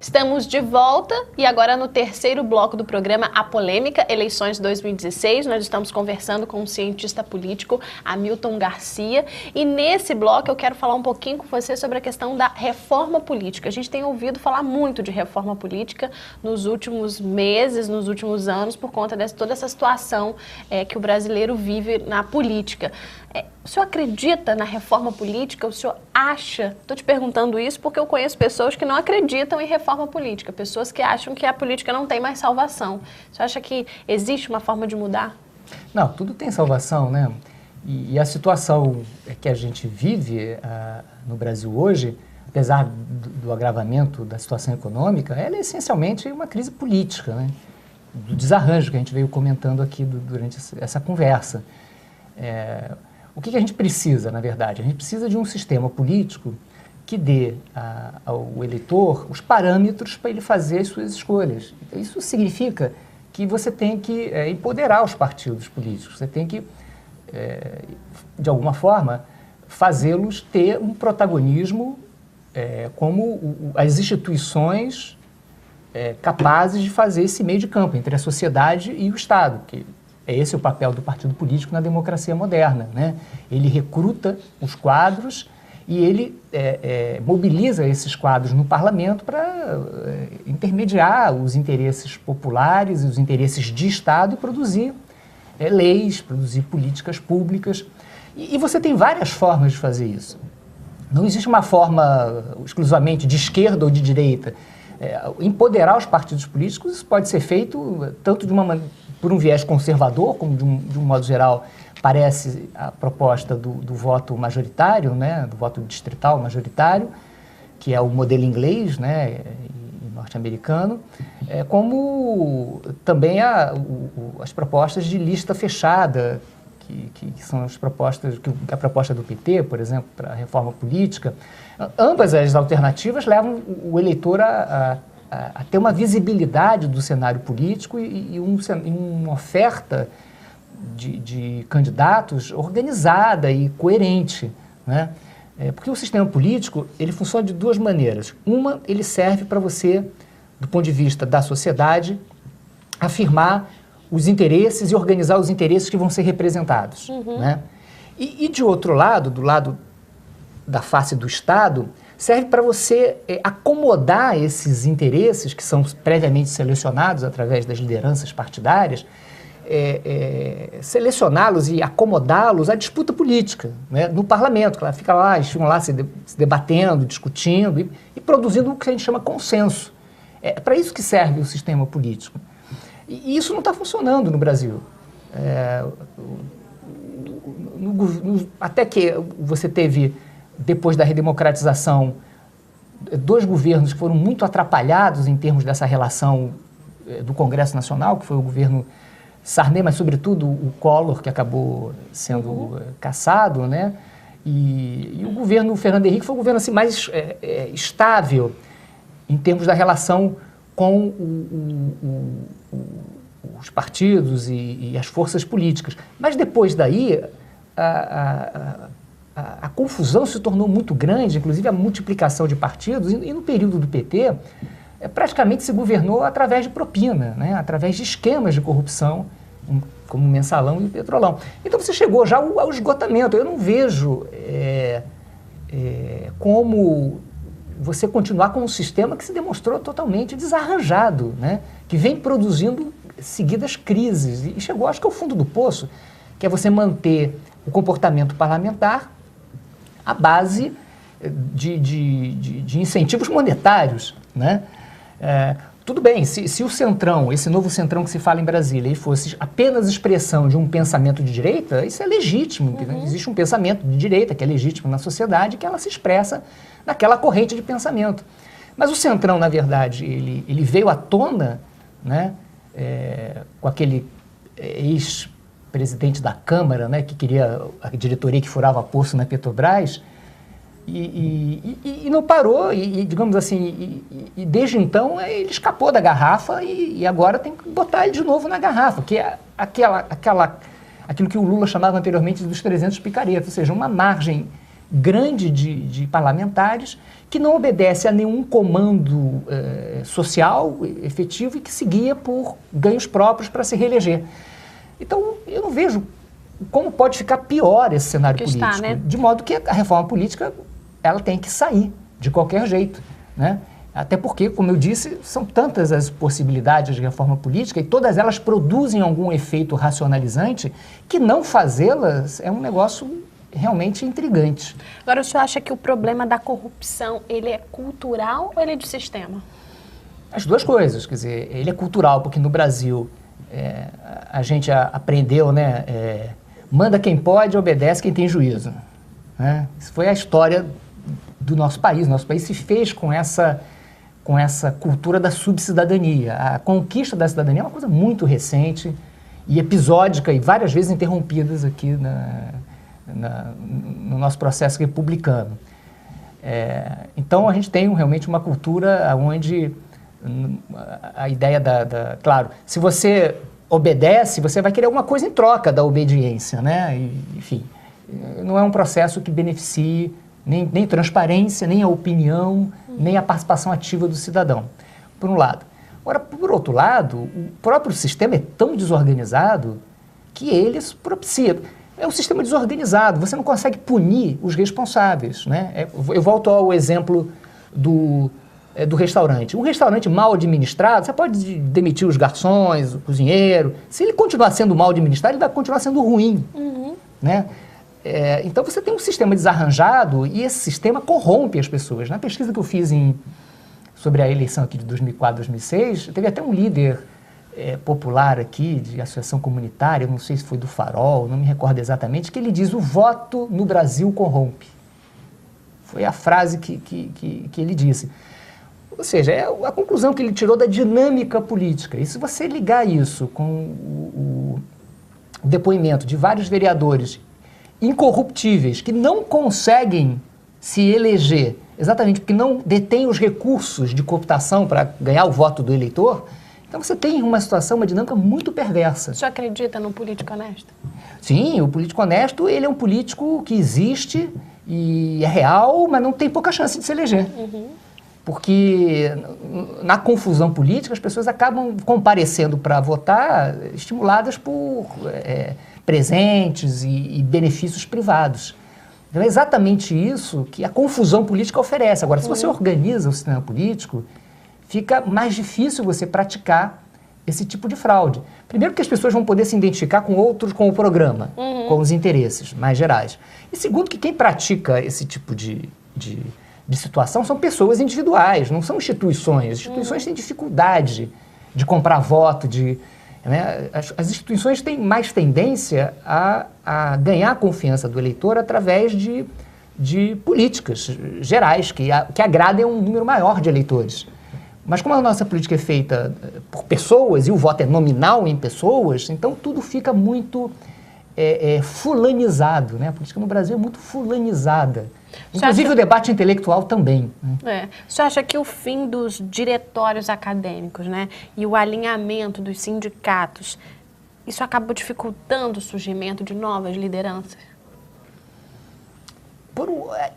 Estamos de volta e agora no terceiro bloco do programa A Polêmica, Eleições 2016. Nós estamos conversando com o cientista político Hamilton Garcia e nesse bloco eu quero falar um pouquinho com você sobre a questão da reforma política. A gente tem ouvido falar muito de reforma política nos últimos meses, nos últimos anos, por conta de toda essa situação que o brasileiro vive na política. O senhor acredita na reforma política? O senhor acha? Estou te perguntando isso porque eu conheço pessoas que não acreditam em reforma política, pessoas que acham que a política não tem mais salvação. O senhor acha que existe uma forma de mudar? Não, tudo tem salvação, né? E a situação que a gente vive no Brasil hoje, apesar do agravamento da situação econômica, ela é essencialmente uma crise política, né? Do desarranjo que a gente veio comentando aqui durante essa conversa. O que a gente precisa, na verdade? A gente precisa de um sistema político que dê ao eleitor os parâmetros para ele fazer as suas escolhas. Então, isso significa que você tem que empoderar os partidos políticos, você tem que, de alguma forma, fazê-los ter um protagonismo como as instituições capazes de fazer esse meio de campo entre a sociedade e o Estado, que esse é o papel do partido político na democracia moderna, né? Ele recruta os quadros e ele mobiliza esses quadros no parlamento para intermediar os interesses populares e os interesses de Estado e produzir leis, produzir políticas públicas. E você tem várias formas de fazer isso. Não existe uma forma exclusivamente de esquerda ou de direita. Empoderar os partidos políticos, isso pode ser feito tanto por um viés conservador, como de um modo geral parece a proposta do voto majoritário, né, do voto distrital majoritário, que é o modelo inglês, né, e norte-americano, como também as propostas de lista fechada, que são as propostas, a proposta do PT, por exemplo, para a reforma política. Ambas as alternativas levam o eleitor a ter uma visibilidade do cenário político e uma oferta de candidatos organizada e coerente, né? Porque o sistema político, ele funciona de duas maneiras. Uma, ele serve para você, do ponto de vista da sociedade, afirmar os interesses e organizar os interesses que vão ser representados, né? E de outro lado, do lado da face do Estado, serve para você acomodar esses interesses que são previamente selecionados através das lideranças partidárias, selecioná-los e acomodá-los à disputa política, né, no parlamento. Eles ficam lá se debatendo, discutindo e produzindo o que a gente chama consenso. É para isso que serve o sistema político. E isso não está funcionando no Brasil. Até que você teve, depois da redemocratização, dois governos que foram muito atrapalhados em termos dessa relação do Congresso Nacional, que foi o governo Sarney, mas sobretudo o Collor, que acabou sendo cassado, né? E o governo Fernando Henrique foi um governo assim, mais estável em termos da relação com os partidos e as forças políticas. Mas depois daí, a confusão se tornou muito grande, inclusive a multiplicação de partidos, e no período do PT, praticamente se governou através de propina, né? Através de esquemas de corrupção, como o Mensalão e o Petrolão. Então você chegou já ao esgotamento. Eu não vejo como você continuar com um sistema que se demonstrou totalmente desarranjado, né? Que vem produzindo seguidas crises e chegou, acho que, ao fundo do poço, que é você manter o comportamento parlamentar à base de incentivos monetários, né? Tudo bem, se o Centrão, esse novo Centrão que se fala em Brasília, ele fosse apenas expressão de um pensamento de direita, isso é legítimo. Existe um pensamento de direita que é legítimo na sociedade, que ela se expressa naquela corrente de pensamento. Mas o Centrão, na verdade, ele veio à tona, né, com aquele ex-presidente da Câmara, né, que queria a diretoria que furava poço na Petrobras, e não parou, digamos assim, e desde então ele escapou da garrafa e agora tem que botar ele de novo na garrafa, que é aquilo que o Lula chamava anteriormente dos 300 picaretas, ou seja, uma margem grande de parlamentares que não obedece a nenhum comando social efetivo e que se guia por ganhos próprios para se reeleger. Então, eu não vejo como pode ficar pior esse cenário político. Está, né? De modo que a reforma política ela tem que sair de qualquer jeito, né? Até porque, como eu disse, são tantas as possibilidades de reforma política e todas elas produzem algum efeito racionalizante que não fazê-las é um negócio realmente intrigante. Agora, o senhor acha que o problema da corrupção, ele é cultural ou ele é de sistema? As duas coisas, quer dizer, ele é cultural porque no Brasil a gente aprendeu, né, manda quem pode, obedece quem tem juízo, né? Isso foi a história do nosso país. Nosso país se fez com essa cultura da subcidadania. A conquista da cidadania é uma coisa muito recente e episódica e várias vezes interrompidas aqui no nosso processo republicano. Então, a gente tem realmente uma cultura onde a ideia claro, se você obedece, você vai querer alguma coisa em troca da obediência, né? Enfim, não é um processo que beneficie nem transparência, nem a opinião, nem a participação ativa do cidadão, por um lado. Agora, por outro lado, o próprio sistema é tão desorganizado que eles propiciam. É um sistema desorganizado, você não consegue punir os responsáveis, né? Eu volto ao exemplo do restaurante. Um restaurante mal administrado, você pode demitir os garçons, o cozinheiro. Se ele continuar sendo mal administrado, ele vai continuar sendo ruim, né? Então você tem um sistema desarranjado e esse sistema corrompe as pessoas. Na pesquisa que eu fiz sobre a eleição aqui de 2004, 2006, teve até um líder popular aqui, de associação comunitária, não sei se foi do Farol, não me recordo exatamente, que ele diz: o voto no Brasil corrompe. Foi a frase que ele disse. Ou seja, é a conclusão que ele tirou da dinâmica política. E se você ligar isso com o depoimento de vários vereadores incorruptíveis que não conseguem se eleger exatamente porque não detêm os recursos de cooptação para ganhar o voto do eleitor, então você tem uma situação, uma dinâmica muito perversa. O senhor acredita no político honesto? Sim, o político honesto, ele é um político que existe e é real, mas não tem pouca chance de se eleger. Porque na confusão política as pessoas acabam comparecendo para votar estimuladas por presentes e benefícios privados. Então é exatamente isso que a confusão política oferece. Agora, se você organiza o sistema político, fica mais difícil você praticar esse tipo de fraude. Primeiro porque as pessoas vão poder se identificar com outros, com o programa, com os interesses mais gerais. E segundo que quem pratica esse tipo de situação são pessoas individuais, não são instituições. As instituições têm dificuldade de comprar voto, né? As instituições têm mais tendência a ganhar a confiança do eleitor através de políticas gerais que agradem a um número maior de eleitores. Mas como a nossa política é feita por pessoas e o voto é nominal em pessoas, então tudo fica muito fulanizado, né? A política no Brasil é muito fulanizada. Inclusive o debate intelectual também. Você acha que o fim dos diretórios acadêmicos, né, e o alinhamento dos sindicatos, isso acabou dificultando o surgimento de novas lideranças?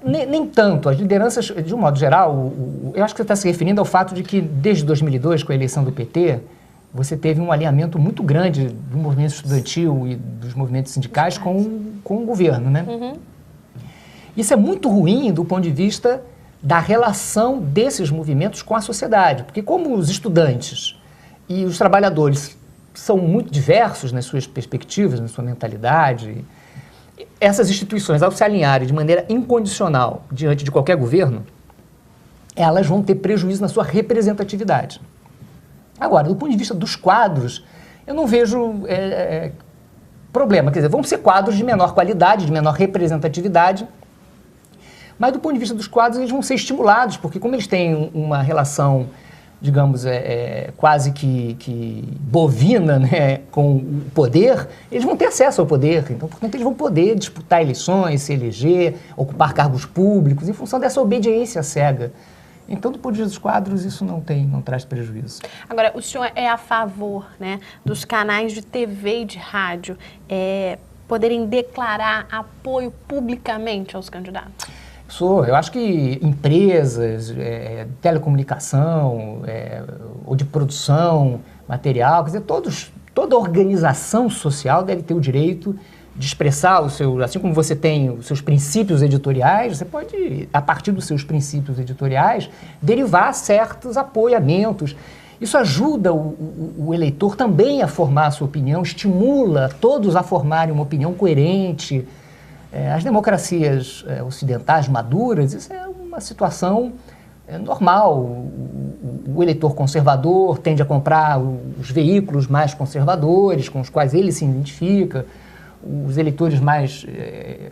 Nem tanto. As lideranças, de um modo geral, eu acho que você está se referindo ao fato de que desde 2002, com a eleição do PT, você teve um alinhamento muito grande do movimento estudantil e dos movimentos sindicais com o governo, né? Isso é muito ruim do ponto de vista da relação desses movimentos com a sociedade, porque como os estudantes e os trabalhadores são muito diversos nas suas perspectivas, na sua mentalidade, essas instituições, ao se alinharem de maneira incondicional diante de qualquer governo, elas vão ter prejuízo na sua representatividade. Agora, do ponto de vista dos quadros, eu não vejo problema. Quer dizer, vão ser quadros de menor qualidade, de menor representatividade, mas do ponto de vista dos quadros, eles vão ser estimulados, porque como eles têm uma relação, digamos, quase que bovina, né, com o poder, eles vão ter acesso ao poder. Então, portanto, eles vão poder disputar eleições, se eleger, ocupar cargos públicos, em função dessa obediência cega. Então, do ponto de vista dos quadros, isso não traz prejuízo. Agora, o senhor é a favor, né, dos canais de TV e de rádio poderem declarar apoio publicamente aos candidatos? Eu acho que empresas, telecomunicação, ou de produção, material, quer dizer, toda organização social deve ter o direito de expressar assim como você tem os seus princípios editoriais, você pode, a partir dos seus princípios editoriais, derivar certos apoiamentos. Isso ajuda o eleitor também a formar a sua opinião, estimula todos a formarem uma opinião coerente. As democracias ocidentais maduras, isso é uma situação normal. O eleitor conservador tende a comprar os veículos mais conservadores, com os quais ele se identifica. Os eleitores mais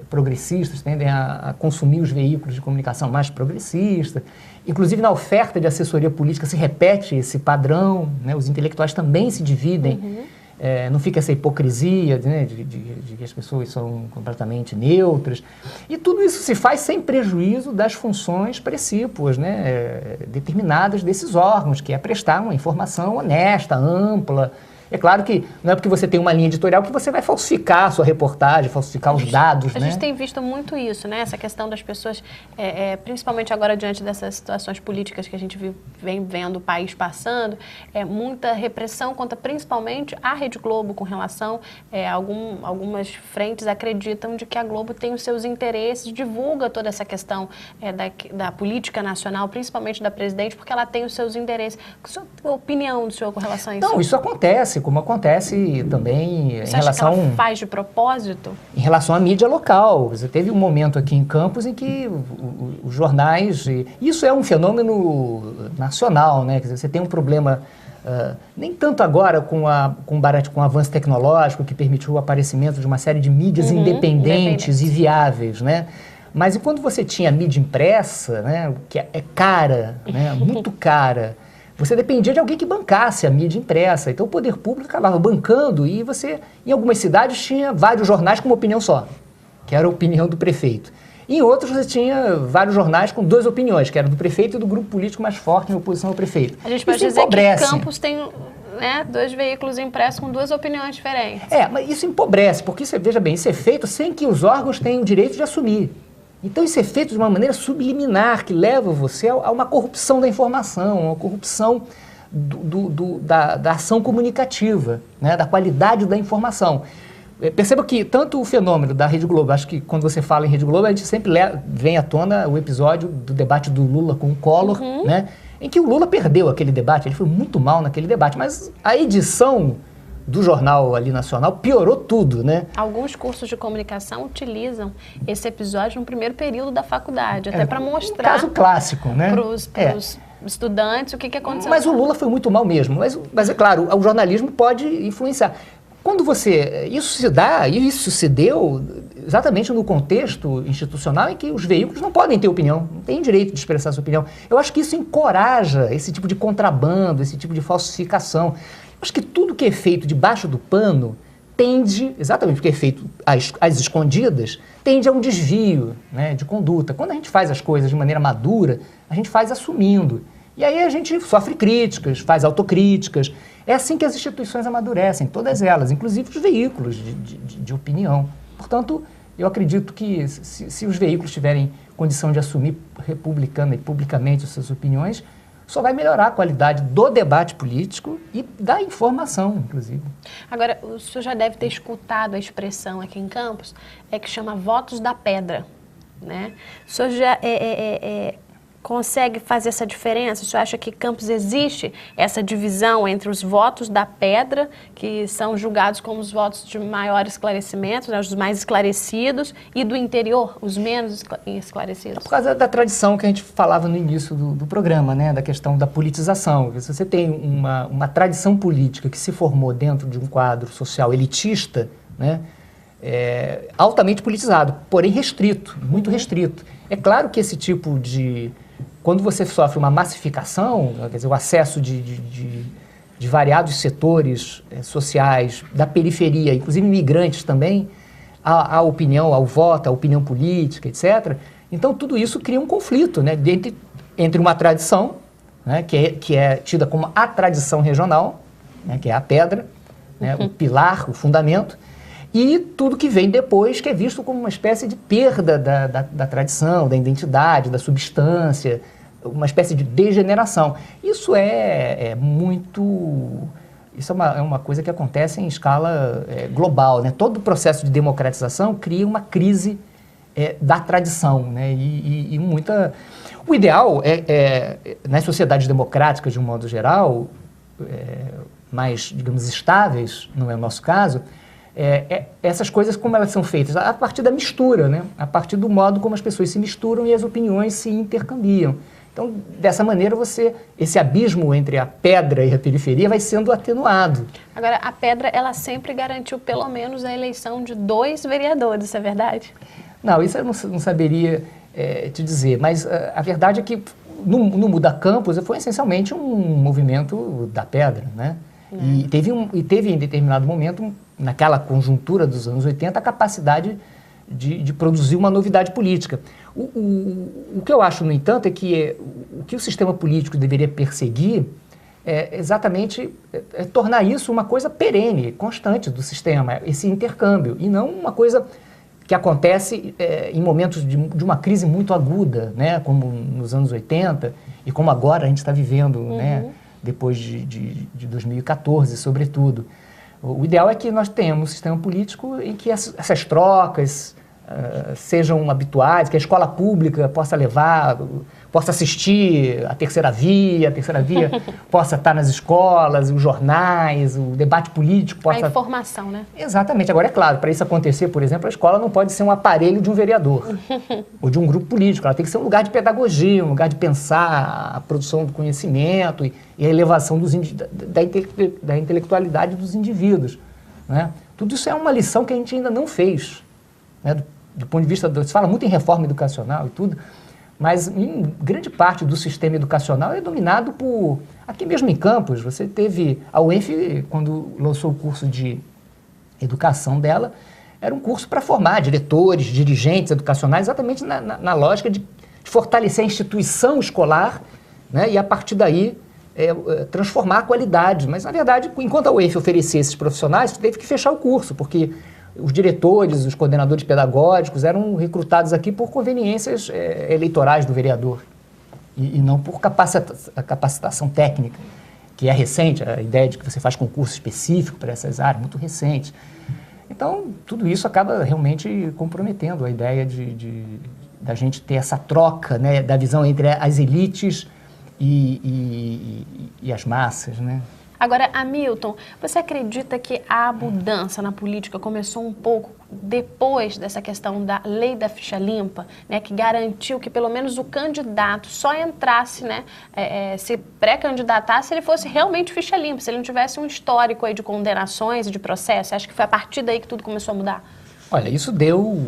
progressistas tendem a consumir os veículos de comunicação mais progressistas. Inclusive, na oferta de assessoria política se repete esse padrão, né? Os intelectuais também se dividem. Não fica essa hipocrisia, né, de que as pessoas são completamente neutras. E tudo isso se faz sem prejuízo das funções precípuas, né, determinadas desses órgãos, que é prestar uma informação honesta, ampla. É claro que não é porque você tem uma linha editorial que você vai falsificar a sua reportagem, falsificar os dados, A né? gente tem visto muito isso, né? Essa questão das pessoas, principalmente agora diante dessas situações políticas que a gente vem vendo o país passando, muita repressão contra principalmente a Rede Globo com relação algumas frentes acreditam de que a Globo tem os seus interesses, divulga toda essa questão da política nacional, principalmente da presidente, porque ela tem os seus interesses. Qual a opinião do senhor com relação a isso? Não, isso acontece, como acontece também Você acha que ela faz de propósito? Em relação à mídia local. Você teve um momento aqui em Campos em que os jornais... Isso é um fenômeno nacional, né? Quer dizer, você tem um problema, nem tanto agora com o avanço tecnológico que permitiu o aparecimento de uma série de mídias independentes e viáveis, né? Mas enquanto você tinha a mídia impressa, né, que é cara, né, muito cara, você dependia de alguém que bancasse a mídia impressa. Então o poder público acabava bancando e você, em algumas cidades, tinha vários jornais com uma opinião só, que era a opinião do prefeito. Em outros você tinha vários jornais com duas opiniões, que era do prefeito e do grupo político mais forte em oposição ao prefeito. A gente pode dizer que Campos tem, né, dois veículos impressos com duas opiniões diferentes. Mas isso empobrece, porque você veja bem, isso é feito sem que os órgãos tenham o direito de assumir. Então isso é feito de uma maneira subliminar, que leva você a uma corrupção da informação, uma corrupção da ação comunicativa, né, da qualidade da informação. Perceba que tanto o fenômeno da Rede Globo, acho que quando você fala em Rede Globo, a gente sempre vem à tona o episódio do debate do Lula com o Collor, né, em que o Lula perdeu aquele debate, ele foi muito mal naquele debate, mas a edição do jornal ali nacional piorou tudo, né? Alguns cursos de comunicação utilizam esse episódio no primeiro período da faculdade, até para mostrar... caso clássico, né? Para os estudantes o que aconteceu. Mas o Lula foi muito mal mesmo, mas é claro, o jornalismo pode influenciar. Quando isso se deu exatamente no contexto institucional em que os veículos não podem ter opinião, não têm direito de expressar sua opinião. Eu acho que isso encoraja esse tipo de contrabando, esse tipo de falsificação. Acho que tudo que é feito debaixo do pano tende, exatamente porque é feito às escondidas, tende a um desvio, né, de conduta. Quando a gente faz as coisas de maneira madura, a gente faz assumindo. E aí a gente sofre críticas, faz autocríticas. É assim que as instituições amadurecem, todas elas, inclusive os veículos de opinião. Portanto, eu acredito que se os veículos tiverem condição de assumir republicana e publicamente as suas opiniões, só vai melhorar a qualidade do debate político e da informação, inclusive. Agora, o senhor já deve ter escutado a expressão aqui em Campos, que chama votos da pedra, né? O senhor já consegue fazer essa diferença? O senhor acha que Campos existe essa divisão entre os votos da pedra, que são julgados como os votos de maior esclarecimento, né, os mais esclarecidos, e do interior, os menos esclarecidos? Por causa da tradição que a gente falava no início do programa, né, da questão da politização. Se você tem uma tradição política que se formou dentro de um quadro social elitista, né, altamente politizado, porém restrito, muito restrito. É claro que esse tipo de... Quando você sofre uma massificação, quer dizer, o acesso de variados setores sociais, da periferia, inclusive imigrantes também, à opinião, ao voto, à opinião política, etc., então tudo isso cria um conflito, né, entre uma tradição, né, que é tida como a tradição regional, né, que é a pedra, né, o pilar, o fundamento, e tudo que vem depois, que é visto como uma espécie de perda da tradição, da identidade, da substância, uma espécie de degeneração. Isso é muito... Isso é uma coisa que acontece em escala global, né? Todo o processo de democratização cria uma crise da tradição, né? E muita... O ideal nas sociedades democráticas, de um modo geral, mais, digamos, estáveis, não é o nosso caso, essas coisas como elas são feitas? A partir da mistura, né? A partir do modo como as pessoas se misturam e as opiniões se intercambiam. Então, dessa maneira, esse abismo entre a pedra e a periferia vai sendo atenuado. Agora, a pedra, ela sempre garantiu pelo menos a eleição de 2 vereadores, isso é verdade? Não, isso eu não saberia te dizer, mas a verdade é que no Muda Campos foi essencialmente um movimento da pedra, né? E teve em determinado momento, naquela conjuntura dos anos 80, a capacidade de produzir uma novidade política. O que eu acho, no entanto, é que o que o sistema político deveria perseguir é exatamente tornar isso uma coisa perene, constante do sistema, esse intercâmbio, e não uma coisa que acontece em momentos de uma crise muito aguda, né, como nos anos 80 e como agora a gente está vivendo, né, depois de 2014, sobretudo. O ideal é que nós tenhamos um sistema político em que essas trocas sejam habituais, que a escola pública possa assistir a terceira via possa estar nas escolas, os jornais, o debate político possa... A informação, né? Exatamente. Agora, é claro, para isso acontecer, por exemplo, a escola não pode ser um aparelho de um vereador ou de um grupo político. Ela tem que ser um lugar de pedagogia, um lugar de pensar a produção do conhecimento e a elevação da intelectualidade dos indivíduos, né? Tudo isso é uma lição que a gente ainda não fez, né? Do ponto de vista... Se fala muito em reforma educacional e tudo, mas em grande parte do sistema educacional é dominado por... Aqui mesmo em Campos, você teve... A UENF, quando lançou o curso de educação dela, era um curso para formar diretores, dirigentes educacionais, exatamente na lógica de fortalecer a instituição escolar, né, e, a partir daí, transformar a qualidade. Mas, na verdade, enquanto a UENF oferecia esses profissionais, teve que fechar o curso, porque os diretores, os coordenadores pedagógicos eram recrutados aqui por conveniências eleitorais do vereador e não por capacitação técnica, que é recente, a ideia de que você faz concurso específico para essas áreas, muito recente. Então, tudo isso acaba realmente comprometendo a ideia da gente ter essa troca, né, da visão entre as elites e as massas, né? Agora, Hamilton, você acredita que a mudança na política começou um pouco depois dessa questão da lei da ficha limpa, né, que garantiu que pelo menos o candidato só entrasse, né, se pré-candidatasse se ele fosse realmente ficha limpa, se ele não tivesse um histórico aí de condenações e de processo? Acho que foi a partir daí que tudo começou a mudar. Olha, isso deu...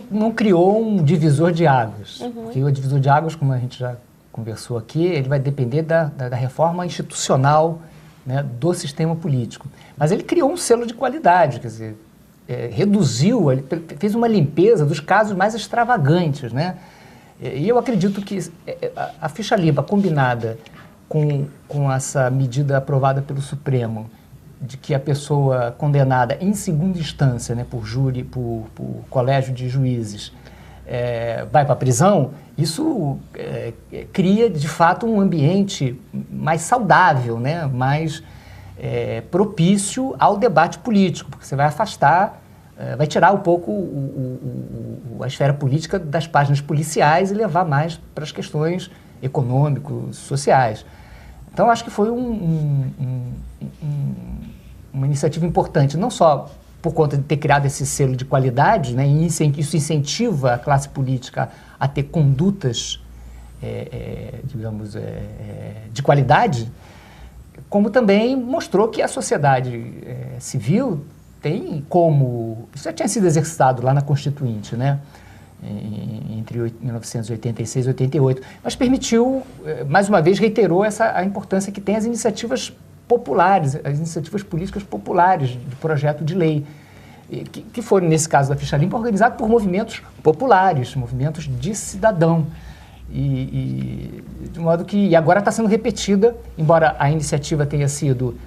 não criou um divisor de águas, porque o divisor de águas, como a gente já conversou aqui, ele vai depender da reforma institucional, né, do sistema político. Mas ele criou um selo de qualidade, quer dizer, reduziu, ele fez uma limpeza dos casos mais extravagantes, né? E eu acredito que a ficha limpa combinada com essa medida aprovada pelo Supremo, de que a pessoa condenada em segunda instância, né, por júri, por colégio de juízes, vai para a prisão, isso cria, de fato, um ambiente mais saudável, né? Mais propício ao debate político, porque você vai afastar, vai tirar um pouco a esfera política das páginas policiais e levar mais para as questões econômicos, sociais. Então, acho que foi uma iniciativa importante, não só por conta de ter criado esse selo de qualidade, né, e isso incentiva a classe política a ter condutas, digamos, de qualidade, como também mostrou que a sociedade civil tem como... Isso já tinha sido exercitado lá na Constituinte, né, entre 1986 e 88, mas permitiu, mais uma vez, reiterou a importância que tem as iniciativas populares, as iniciativas políticas populares de projeto de lei, que foram, nesse caso da ficha limpa, organizados por movimentos populares, movimentos de cidadão. De modo que... E agora está sendo repetida, embora a iniciativa tenha sido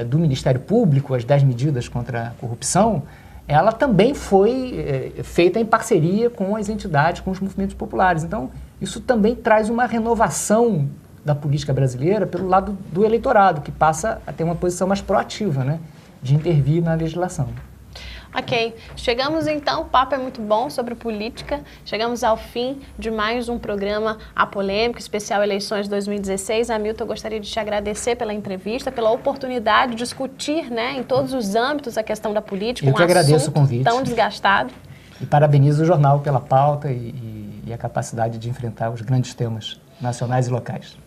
do Ministério Público, as 10 medidas contra a corrupção, ela também foi feita em parceria com as entidades, com os movimentos populares. Então, isso também traz uma renovação da política brasileira pelo lado do eleitorado, que passa a ter uma posição mais proativa, né, de intervir na legislação. Ok, chegamos então, o papo é muito bom sobre política, chegamos ao fim de mais um programa Apolêmica, especial Eleições 2016. Hamilton, eu gostaria de te agradecer pela entrevista, pela oportunidade de discutir, né, em todos os âmbitos a questão da política, eu que agradeço o convite. Tão desgastado. E parabenizo o jornal pela pauta e a capacidade de enfrentar os grandes temas nacionais e locais.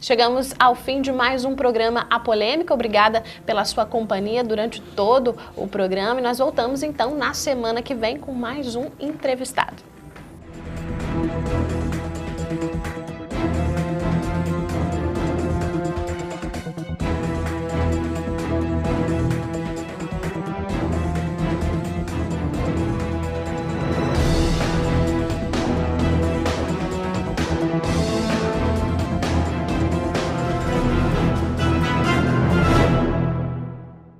Chegamos ao fim de mais um programa Apolêmica. Obrigada pela sua companhia durante todo o programa e nós voltamos então na semana que vem com mais um entrevistado.